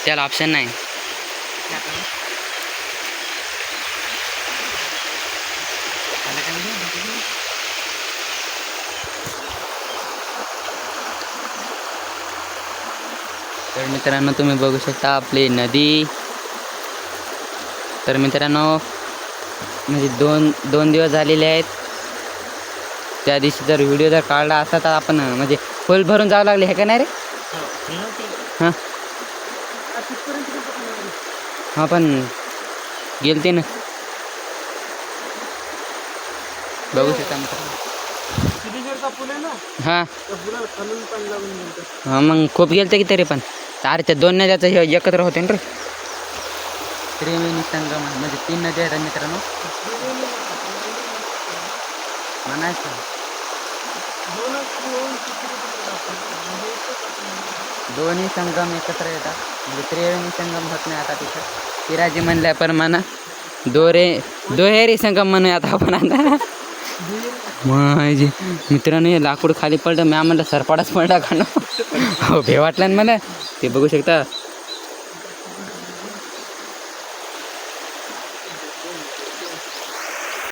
त्याला ऑप्शन नाही. तर मित्रांनो तुम्ही बघू शकता आपली नदी. तर मित्रांनो म्हणजे दोन दिवस झालेले आहेत. त्या दिवशी जर व्हिडिओ जर काढला असता तर आपण म्हणजे फुल भरून जावं लागले हे का नाही रे. हां हां पण गेलते ना. बघू शकता मित्रांनो. हां हां मग खूप गेलते की तरी पण अरे त्या 2 नद्याचं हे एकत्र होते ना रे. त्रिवेणी संगम म्हणजे 3 नद्या आहेत मित्रांनो म्हणायचं. दोन्ही संगम एकत्र येतात म्हणजे त्रिवेणी संगम होत नाही आता तिथं. पिराजी म्हणल्याप्रमाणे दोहेरी संगम म्हणूया आता आपण आता. माझे मित्रांनो हे लाकूड खाली पडलं मी म्हणलं सरपाडाच पडला का हो भे वाटलं ना मला. ते बघू शकता